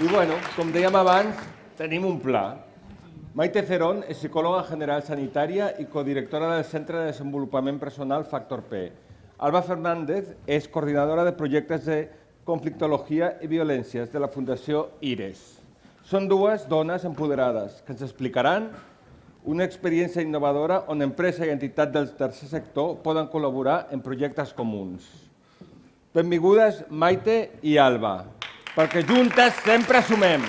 I bueno, com dèiem abans, tenim un pla. Maite Cerón és psicòloga general sanitària i codirectora del Centre de Desenvolupament Personal Factor P. Alba Fernández és coordinadora de projectes de conflictologia i violències de la Fundació IRES. Són dues dones empoderades que ens explicaran una experiència innovadora on empresa i entitat del tercer sector poden col·laborar en projectes comuns. Benvingudes Maite i Alba, perquè juntes sempre sumem.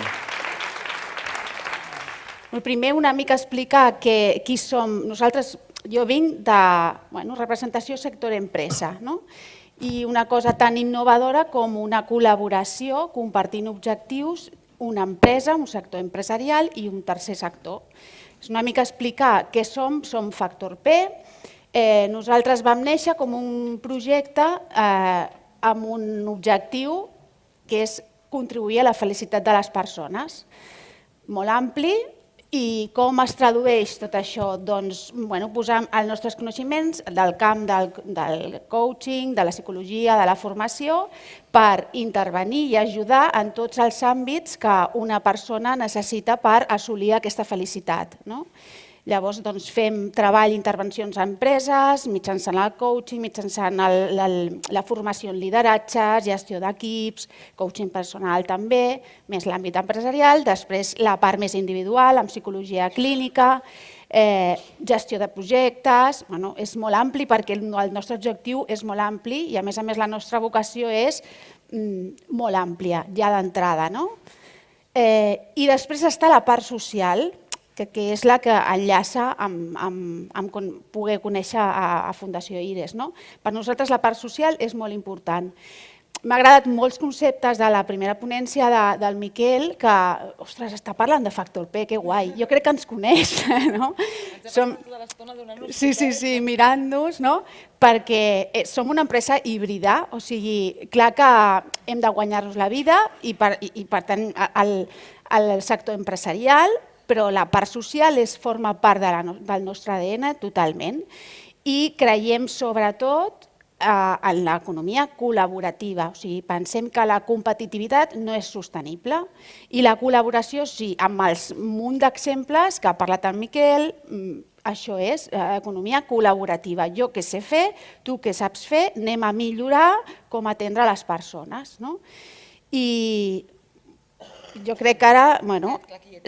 Primer, una mica explicar qui som. Nosaltres, jo vinc de representació sector empresa, i una cosa tan innovadora com una col·laboració compartint objectius, una empresa, un sector empresarial i un tercer sector. És una mica explicar què som Factor P. Nosaltres vam néixer com un projecte amb un objectiu que és contribuir a la felicitat de les persones. Molt ampli. I com es tradueix tot això? Doncs posar els nostres coneixements del camp del coaching, de la psicologia, de la formació, per intervenir i ajudar en tots els àmbits que una persona necessita per assolir aquesta felicitat. Llavors fem treball i intervencions a empreses, mitjançant el coaching, mitjançant la formació en lideratge, gestió d'equips, coaching personal també, més l'àmbit empresarial, després la part més individual, amb psicologia clínica, gestió de projectes. És molt ampli perquè el nostre objectiu és molt ampli i a més la nostra vocació és molt àmplia, ja d'entrada. I després està la part social, que és la que enllaça amb poder conèixer a Fundació IRES. Per nosaltres la part social és molt important. M'ha agradat molts conceptes de la primera ponència del Miquel, que, ostres, està parlant de Factor P, que guai. Jo crec que ens coneix. Sí, mirant-nos, perquè som una empresa híbrida, o sigui, clar que hem de guanyar-nos la vida i per tant el sector empresarial, però la part social forma part del nostre ADN totalment i creiem sobretot en l'economia col·laborativa. O sigui, pensem que la competitivitat no és sostenible i la col·laboració sí, amb els munt d'exemples que ha parlat el Miquel, això és economia col·laborativa. Jo què sé fer, tu què saps fer, anem a millorar com atendre les persones. I jo crec que ara,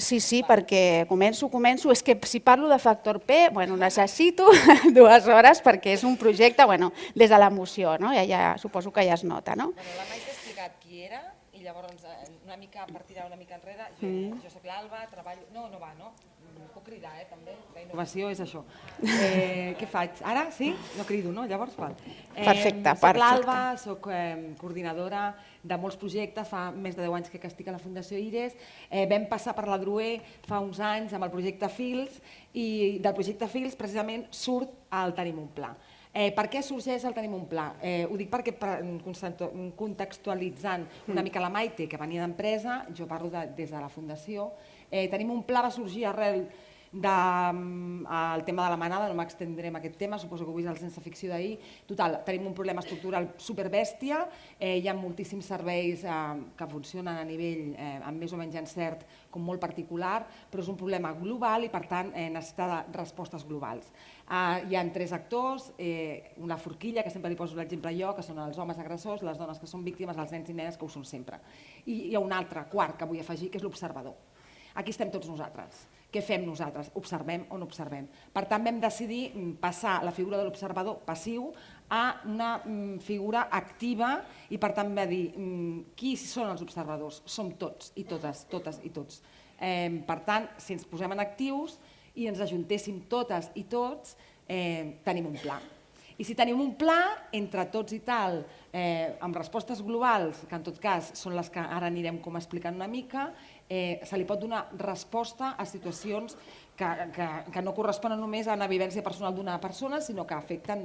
sí, perquè començo, és que si parlo de Factor P, necessito 2 hores perquè és un projecte des de l'emoció, suposo que ja es nota. La Maite ha explicat qui era i llavors una mica per tirar una mica enrere, jo soc l'Alba, treballo... No va, no? Puc cridar, també? La innovació és això. Què faig? Ara sí? No crido, no? Llavors, val. Perfecte. Soc l'Alba, soc coordinadora de molts projectes, fa més de 10 anys que estic a la Fundació IRES. Vam passar per la DRUE fa uns anys amb el projecte FILS i del projecte FILS precisament surt el Tenim un Pla. Per què sorgeix el Tenim un Pla? Ho dic perquè contextualitzant una mica la Maite, que venia d'empresa, jo parlo des de la Fundació, Tenim un Pla va sorgir arrel del tema de la manada, no m'extendré en aquest tema, suposo que ho vist al Sense Ficció d'ahir. Total, tenim un problema estructural superbèstia, hi ha moltíssims serveis que funcionen a nivell amb més o menys encert com molt particular, però és un problema global i per tant necessita respostes globals. Hi ha 3 actors, una forquilla, que sempre li poso l'exemple jo, que són els homes agressors, les dones que són víctimes, els nens i nenes que ho són sempre. I hi ha un altre, quart, que vull afegir, que és l'observador. Aquí estem tots nosaltres. Què fem nosaltres? Observem o no observem? Per tant, vam decidir passar la figura de l'observador passiu a una figura activa i per tant va dir qui són els observadors? Som tots i totes, totes i tots. Per tant, si ens posem en actius i ens ajuntéssim totes i tots, tenim un pla. I si tenim un pla, entre tots i tal, amb respostes globals, que en tot cas són les que ara anirem com explicant una mica, se li pot donar resposta a situacions que no corresponen només a una vivència personal d'una persona, sinó que afecten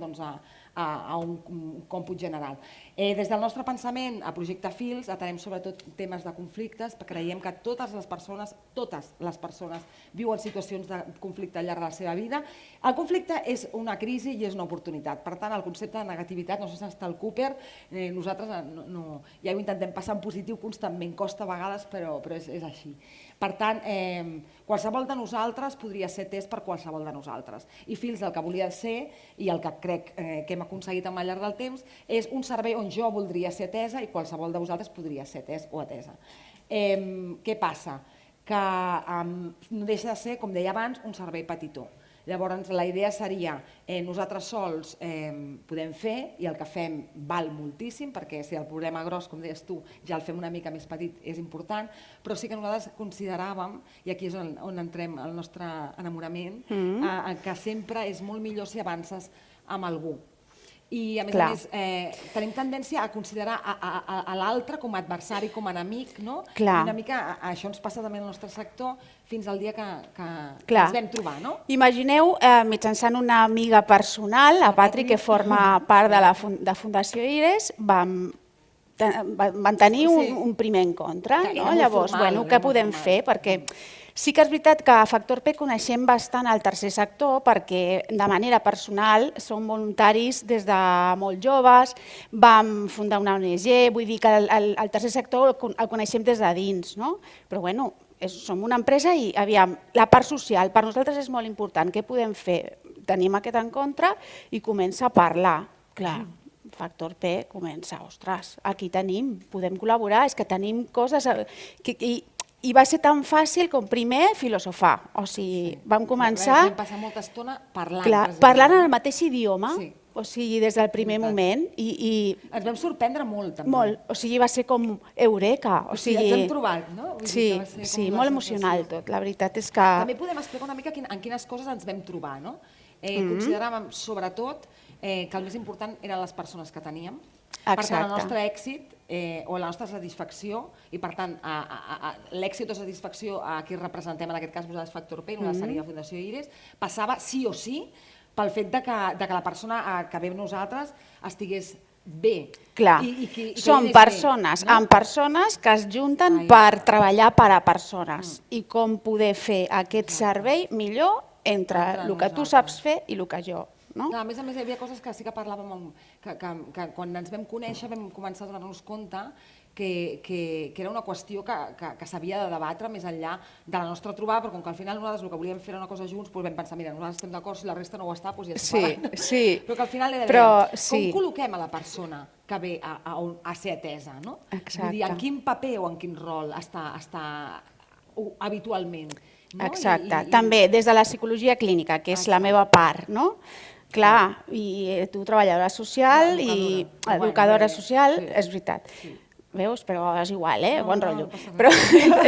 a un còmput general. Des del nostre pensament, a Projecte FILS, atenem sobretot temes de conflictes, perquè creiem que totes les persones viuen situacions de conflicte al llarg de la seva vida. El conflicte és una crisi i és una oportunitat. Per tant, el concepte de negativitat, no sé si està el Cooper, nosaltres ja ho intentem passar en positiu constantment, costa a vegades, però és així. Per tant, qualsevol de nosaltres podria ser test per qualsevol de nosaltres. I Fils el que volia ser, i el que crec que hem aconseguit al llarg del temps, és un servei on jo voldria ser atesa i qualsevol de vosaltres podria ser atès o atesa. Què passa? Que no deixa de ser, com deia abans, un servei petitó. Llavors, la idea seria, nosaltres sols podem fer i el que fem val moltíssim, perquè si el problema gros, com deies tu, ja el fem una mica més petit, és important, però sí que nosaltres consideràvem, i aquí és on entrem el nostre enamorament, que sempre és molt millor si avances amb algú. I a més, tenim tendència a considerar a l'altre com a adversari, com a enemic, no? I una mica això ens passa també al nostre sector fins al dia que ens vam trobar, no? Imagineu, mitjançant una amiga personal, a Patri, que forma part de Fundació IRES, van tenir un primer encontre. Llavors, què podem fer? Perquè sí que és veritat que a Factor P coneixem bastant el tercer sector perquè de manera personal som voluntaris des de molt joves, vam fundar una ONG, vull dir que el tercer sector el coneixem des de dins, però bueno, som una empresa i aviam, la part social per nosaltres és molt important. Què podem fer? Tenim aquest encontre i comença a parlar. Clar, Factor P comença, ostres, aquí tenim, podem col·laborar, és que tenim coses... I va ser tan fàcil com primer filosofar, o sigui, vam començar... Vam passar molta estona parlant. Parlant en el mateix idioma, o sigui, des del primer moment. Ens vam sorprendre molt, també. Molt, o sigui, va ser com eureka. O sigui, ens hem trobat, no? Sí, molt emocional tot, la veritat és que... També podem explicar una mica en quines coses ens vam trobar, no? Consideràvem, sobretot, que el més important eren les persones que teníem. Per tant, el nostre èxit o la nostra satisfacció, i per tant, l'èxit o satisfacció a qui representem, en aquest cas vosaltres Factor P, una sèrie de Fundació IRES, passava sí o sí pel fet que la persona que ve amb nosaltres estigués bé. Clar, són persones amb persones que es junten per treballar per a persones i com poder fer aquest servei millor entre el que tu saps fer i el que jo. A més, hi havia coses que sí que parlàvem, que quan ens vam conèixer vam començar a donar-nos compte que era una qüestió que s'havia de debatre més enllà de la nostra trobada, però com que al final nosaltres el que volíem fer era una cosa junts, doncs vam pensar, mira, nosaltres estem d'acord, si la resta no ho està, doncs ja està parlant. Però que al final era de com col·loquem a la persona que ve a ser atesa, no? Vull dir, en quin paper o en quin rol està habitualment. Exacte, també des de la psicologia clínica, que és la meva part, no? Clar, i tu treballadora social i educadora social, és veritat. Veus? Però és igual, bon rotllo. Però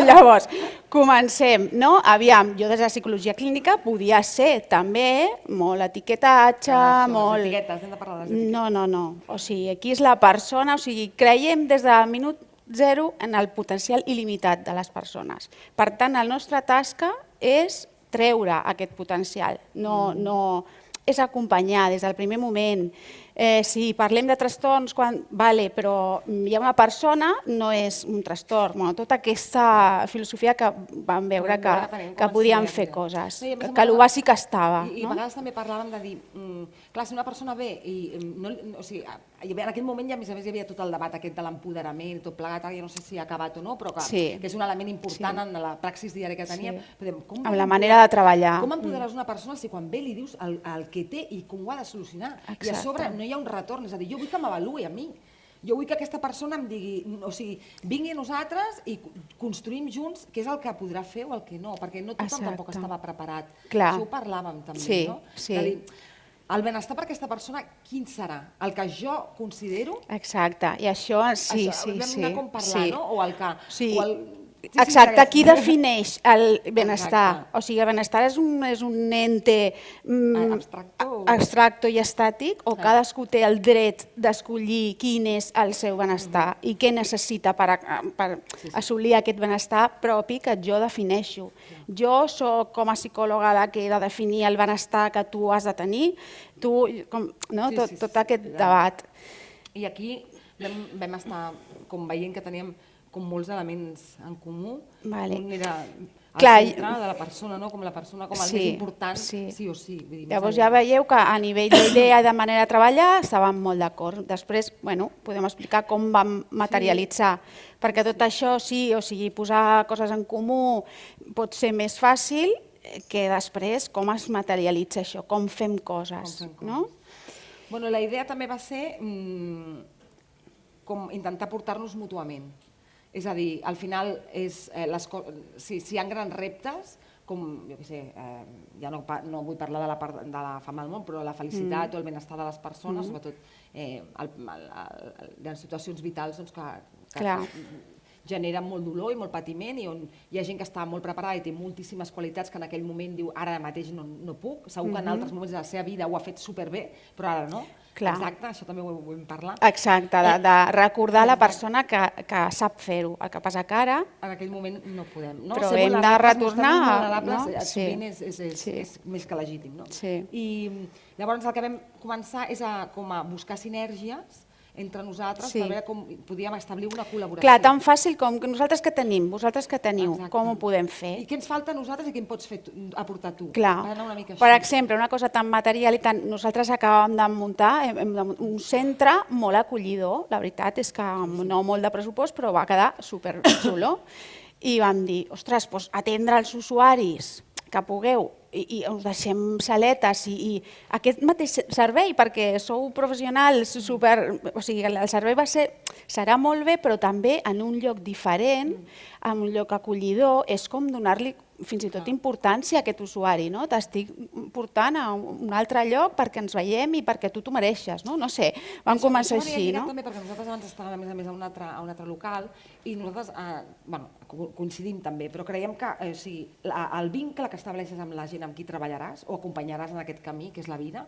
llavors, comencem, no? Aviam, jo des de la psicologia clínica podia ser també molt etiquetatge, molt... Les etiquetes, hem de parlar de les etiquetes. No. O sigui, aquí és la persona, o sigui, creiem des del minut zero en el potencial il·limitat de les persones. Per tant, la nostra tasca és treure aquest potencial, no és acompanyar des del primer moment. Si parlem de trastorns, però hi ha una persona, no és un trastorn. Tota aquesta filosofia que vam veure que podíem fer coses, que el bàsic estava. I a vegades també parlàvem de dir, clar, si una persona ve i... En aquell moment ja, a més a més, hi havia tot el debat aquest de l'empoderament i tot plegat, ja no sé si ha acabat o no, però que és un element important en la praxis diària que teníem. Amb la manera de treballar. Com empoderes una persona si quan ve li dius el que té i com ho ha de solucionar? I a sobre no hi ha un retorn, és a dir, jo vull que m'avaluï a mi. Jo vull que aquesta persona em digui, o sigui, vingui a nosaltres i construïm junts què és el que podrà fer o el que no, perquè no tothom tampoc estava preparat. Això ho parlàvem també, no? De dir, el benestar per aquesta persona, quin serà? El que jo considero? Exacte, i això sí. Vam anar com parlar, no? O el que... Exacte, qui defineix el benestar? O sigui, el benestar és un ente abstracte i estàtic o cadascú té el dret d'escollir quin és el seu benestar i què necessita per assolir aquest benestar propi que jo defineixo. Jo soc com a psicòloga la que he de definir el benestar que tu has de tenir, tot aquest debat. I aquí vam estar com veient que teníem com molts elements en comú. Vale. Un era el Clar, centre de la persona, no? Com la persona com el Sí, més important, sí. sí o sí. Vull dir, més Llavors enllà. ja veieu que a nivell d'idea i de manera de treballar estàvem molt d'acord. Després, bueno, podem explicar com vam materialitzar, perquè tot això sí, o sigui, posar coses en comú pot ser més fàcil que després com es materialitza això, com fem coses, no? Bueno, la idea també va ser com intentar portar-nos mútuament. És a dir, al final, si hi ha grans reptes, com, jo què sé, ja no vull parlar de la part de la fam al món, però la felicitat o el benestar de les persones, sobretot en situacions vitals que generen molt dolor i molt patiment i on hi ha gent que està molt preparada i té moltíssimes qualitats que en aquell moment diu ara mateix no puc, segur que en altres moments de la seva vida ho ha fet superbé, però ara no. Exacte, això també ho vam parlar. Exacte, de recordar la persona que sap fer-ho. El que passa que ara... En aquell moment no podem. Però hem de retornar... Sovint és més que legítim. I llavors el que vam començar és a buscar sinergies entre nosaltres per veure com podíem establir una col·laboració. Clar, tan fàcil com nosaltres que tenim, vosaltres que teniu, com ho podem fer? I què ens falta a nosaltres i què em pots aportar tu? Clar, per exemple, una cosa tan material i tan... Nosaltres acabàvem de muntar un centre molt acollidor, la veritat és que no molt de pressupost, però va quedar superxulo. I vam dir, ostres, atendre els usuaris que pugueu i us deixem saletes i aquest mateix servei, perquè sou professionals super... O sigui, el servei serà molt bé, però també en un lloc diferent, en un lloc acollidor, és com donar-li fins i tot importància a aquest usuari, no? T'estic portant a un altre lloc perquè ens veiem i perquè tu t'ho mereixes, no? No sé, vam començar així, no? També perquè nosaltres abans estàvem a més a un altre local i nosaltres coincidim també, però creiem que el vincle que estableixes amb la gent amb qui treballaràs o acompanyaràs en aquest camí, que és la vida,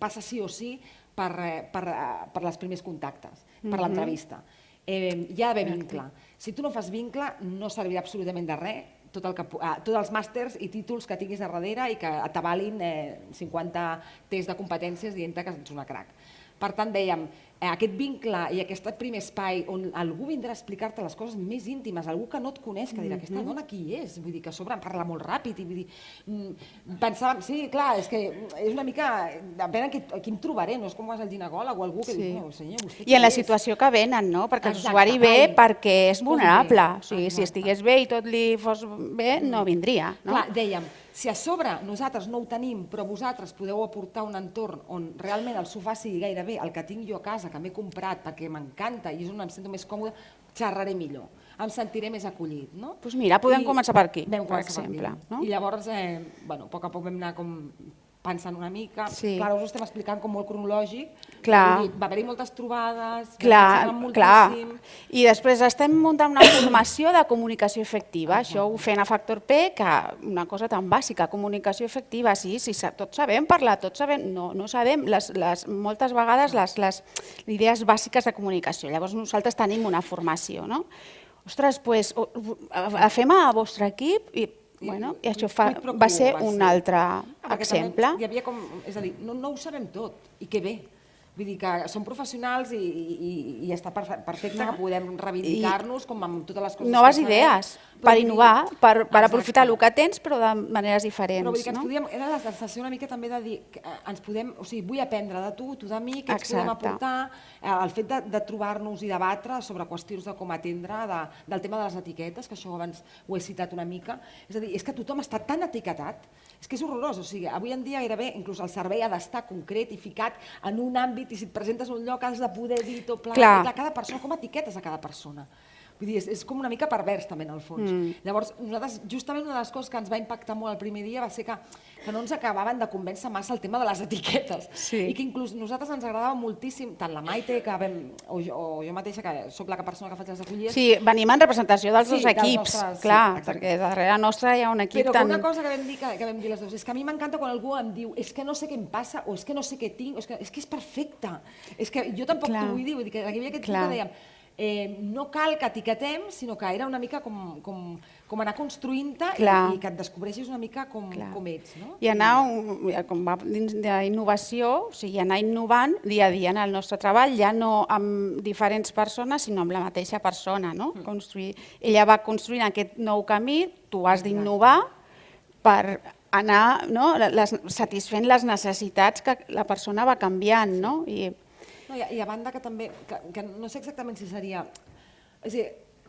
passa sí o sí per els primers contactes, per l'entrevista. Hi ha d'haver vincle. Si tu no fas vincle, no servirà absolutament de res tots els màsters i títols que tinguis a darrere i que t'avalin 50 tests de competències dient-te que ets una crac. Per tant, dèiem, aquest vincle i aquest primer espai on algú vindrà a explicar-te les coses més íntimes, algú que no et coneix, que dirà, aquesta dona qui és? Vull dir, que a sobre em parla molt ràpid i vull dir... Pensàvem, sí, clar, és que és una mica... Depèn a qui em trobaré, no és com vas al ginecòleg o algú que diu, senyor, vostè qui és? I en la situació que venen, no? Perquè l'usuari ve perquè és vulnerable. O sigui, si estigués bé i tot li fos bé, no vindria. Clar, dèiem, si a sobre nosaltres no ho tenim, però vosaltres podeu aportar un entorn on realment el sofà sigui gairebé el que tinc jo a casa, que m'he comprat perquè m'encanta i és on em sento més còmode, xerraré millor, em sentiré més acollit. Doncs mira, podem començar per aquí, per exemple. I llavors, a poc a poc vam anar com pensant una mica. Clar, us ho estem explicant com molt cronològic. Va haver-hi moltes trobades, vam moltíssim. I després estem muntant una formació de comunicació efectiva. Això ho fem a Factor P, que una cosa tan bàsica, comunicació efectiva. Sí, tots sabem parlar, tots sabem... No sabem moltes vegades les idees bàsiques de comunicació. Llavors nosaltres tenim una formació, no? Ostres, doncs fem a vostre equip i això va ser un altre exemple. És a dir, no ho sabem tot, i que bé. Vull dir que som professionals i està perfecte que podem reivindicar-nos com amb totes les coses que sabem. Noves idees, per innovar, per aprofitar el que tens, però de maneres diferents. Però vull dir que era la sensació una mica també de dir que ens podem, o sigui, vull aprendre de tu de mi, què ens podem aportar, el fet de trobar-nos i debatre sobre qüestions de com atendre, del tema de les etiquetes, que això abans ho he citat una mica, és a dir, és que tothom està tan etiquetat, és que és horrorós, o sigui, avui en dia gairebé inclús el servei ha d'estar concret i ficat en un àmbit i si et presentes a un lloc has de poder dir tot plegat, cada persona, com etiquetes a cada persona? Vull dir, és com una mica pervers també en el fons. Llavors, nosaltres, justament una de les coses que ens va impactar molt el primer dia va ser que no ens acabaven de convèncer massa el tema de les etiquetes i que inclús nosaltres ens agradava moltíssim, tant la Maite o jo mateixa, que soc la persona que faig les acollides. Sí, venim en representació dels dos equips, clar, perquè darrere nostra hi ha un equip tan... Però una cosa que vam dir les dues, és que a mi m'encanta quan algú em diu és que no sé què em passa o és que no sé què tinc, és que és perfecte, és que jo tampoc t'ho vull dir, vull dir que hi havia aquest punt que dèiem no cal que etiquetem, sinó que era una mica com anar construint-te i que et descobreixis una mica com ets. I anar, com va dins d'innovació, o sigui, anar innovant dia a dia en el nostre treball, ja no amb diferents persones, sinó amb la mateixa persona. Ella va construint aquest nou camí, tu has d'innovar per anar satisfent les necessitats que la persona va canviant. I a banda que també, que no sé exactament si seria,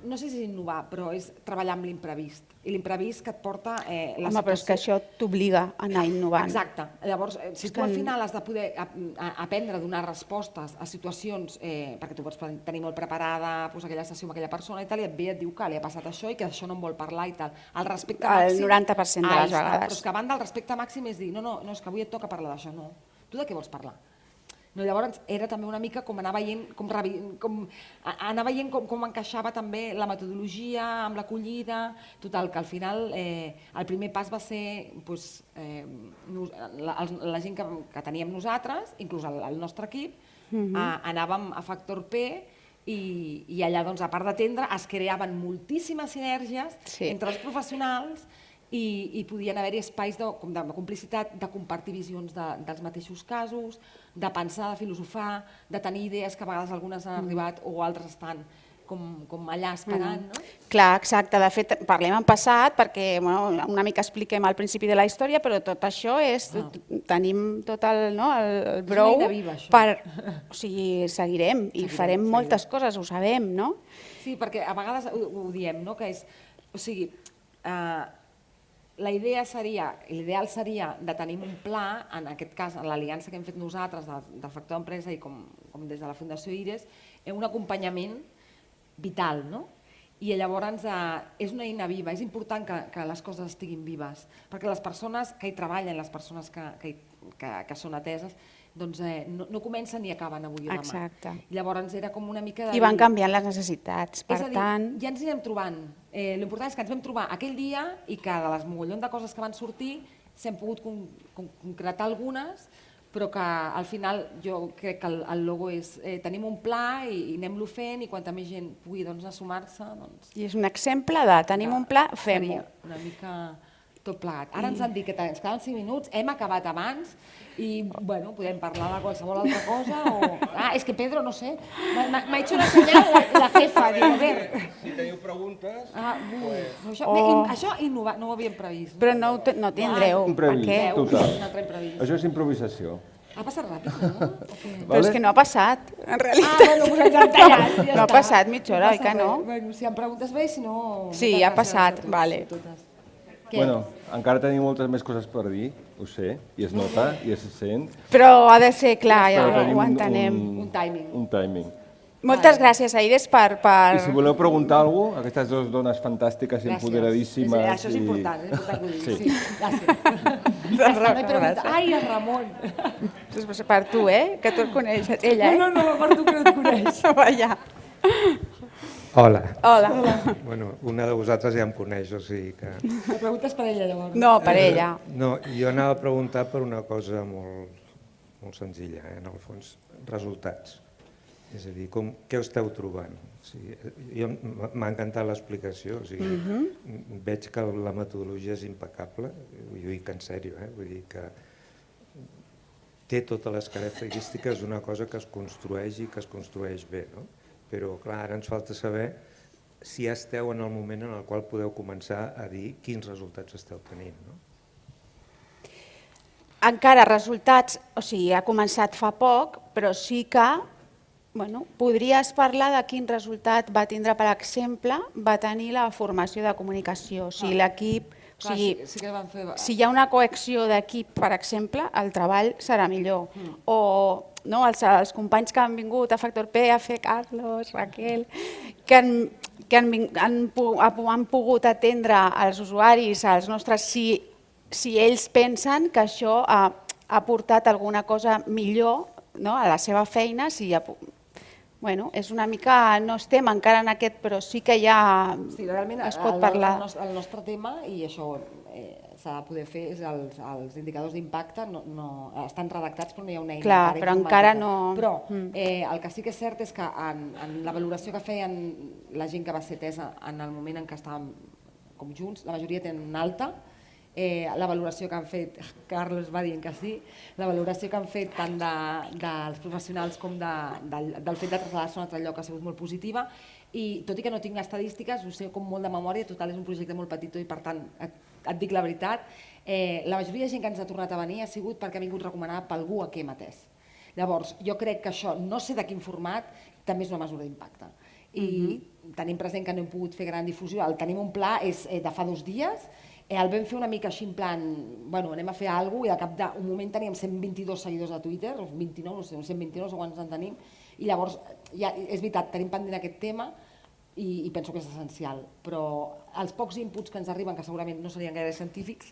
no sé si és innovar, però és treballar amb l'imprevist. I l'imprevist que et porta la situació... Home, però és que això t'obliga a anar innovant. Exacte. Llavors, si tu al final has de poder aprendre a donar respostes a situacions, perquè tu pots tenir molt preparada aquella sessió amb aquella persona i tal, i et ve i et diu que li ha passat això i que això no en vol parlar i tal. El respecte màxim... El 90% de les vegades. Però és que a banda el respecte màxim és dir, no, és que avui et toca parlar d'això, no. Tu de què vols parlar? Llavors era també una mica com anar veient com encaixava també la metodologia amb l'acollida, total, que al final el primer pas va ser la gent que teníem nosaltres, inclús el nostre equip, anàvem a Factor P i allà, a part d'atendre, es creaven moltíssimes sinergies entre els professionals i podien haver-hi espais de complicitat, de compartir visions dels mateixos casos, de pensar, de filosofar, de tenir idees que a vegades algunes han arribat o altres estan com allà esperant. Clar, exacte. De fet, parlem en passat perquè una mica expliquem al principi de la història, però tot això és... Tenim tot el brou per... O sigui, seguirem i farem moltes coses, ho sabem, no? Sí, perquè a vegades ho diem, que és... O sigui, l'ideal seria de tenir un pla, en aquest cas, en l'aliança que hem fet nosaltres del factor d'empresa i com des de la Fundació IRES, un acompanyament vital, no? I llavors és una eina viva, és important que les coses estiguin vives, perquè les persones que hi treballen, les persones que són ateses, doncs no comencen ni acaben avui o demà. Exacte. Llavors era com una mica de... I van canviant les necessitats, per tant... Ja ens anirem trobant. L'important és que ens vam trobar aquell dia i que de les mogollons de coses que van sortir s'hem pogut concretar algunes, però que al final jo crec que el logo és tenim un pla i anem-lo fent i quanta més gent pugui sumar-se... I és un exemple de tenim un pla, fem-ho. Una mica tot plegat. Ara ens han dit que ens quedaven 5 minuts, hem acabat abans i podem parlar de qualsevol altra cosa o... és que Pedro, no sé, m'ha hecho una senyal la jefa, diu, a veure... Si teniu preguntes... Això no ho havíem previst. Però no tindreu. Imprevist, total. Això és improvisació. Ha passat ràpid, no? Però és que no ha passat, en realitat. Doncs ens han tallat, ja està. No ha passat mitja hora, oi que no? Si em preguntes bé, si no... Sí, ha passat, vale. Encara tenim moltes més coses per dir, ho sé, i es nota, i es sent. Però ha de ser clar, ja ho entenem. Un timing. Moltes gràcies, Aires, per... I si voleu preguntar alguna cosa, aquestes dues dones fantàstiques i empoderadíssimes... Això és important que ho diguis. Sí, gràcies. Ai, el Ramon! Per tu, que tu el coneixes, ella, No, per tu que no et coneix. Vaja. Hola. Hola. Bueno, una de vosaltres ja em coneix, o sigui que... La pregunta és per ella, llavors. No, per ella. No, jo anava a preguntar per una cosa molt senzilla, en el fons, resultats. És a dir, què esteu trobant? M'ha encantat l'explicació, veig que la metodologia és impecable, ho dic en sèrio, vull dir que té totes les característiques d'una cosa que es construeix i que es construeix bé, no? Però clar, ara ens falta saber si esteu en el moment en el qual podeu començar a dir quins resultats esteu tenint, no? Encara resultats, o sigui, ha començat fa poc, però sí que podries parlar de quin resultat va tindre, per exemple, va tenir la formació de comunicació. O sigui, l'equip... Si hi ha una coacció d'equip, per exemple, el treball serà millor. O els companys que han vingut a Factor P, a fer Carlos, Raquel, que han pogut atendre els usuaris, els nostres, si ells pensen que això ha portat alguna cosa millor a la seva feina, bueno, és una mica, no estem encara en aquest, però sí que ja Sí, realment es pot parlar. el nostre tema, i això s'ha de poder fer, és els indicadors d'impacte estan redactats però no hi ha una eina Clar, però encara no... Però el que sí que és cert és que en la valoració que feien la gent que va ser atesa en el moment en què estàvem com junts, la majoria tenen alta. La valoració que han fet, Carlos va dient que sí, la valoració que han fet tant dels professionals com del fet de traslladar-se a un altre lloc ha sigut molt positiva, i tot i que no tinc estadístiques, ho sé com molt de memòria, total és un projecte molt petit i per tant et dic la veritat, la majoria de gent que ens ha tornat a venir ha sigut perquè ha vingut recomanada per algú a qui hem atès. Llavors, jo crec que això, no sé de quin format, també és una mesura d'impacte. I tenim present que no hem pogut fer gran difusió, el Tenim un pla és de fa 2 dies, el vam fer una mica així en plan, bueno, anem a fer alguna cosa, i de cap d'un moment teníem 122 seguidors a Twitter, o 29, no sé, 129, no sé quants en tenim, i llavors, ja, és veritat, tenim pendent aquest tema i penso que és essencial, però els pocs inputs que ens arriben, que segurament no serien gaire científics,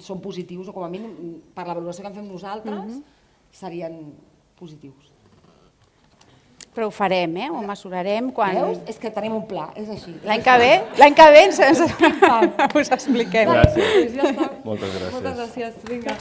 són positius, o com a mínim, per la valoració que en fem nosaltres, serien positius. Però ho farem, ho mesurarem quan... Veus? És que tenim un pla, és així. L'any que ve us expliquem. Gràcies. Ja està. Moltes gràcies. Moltes gràcies. Vinga.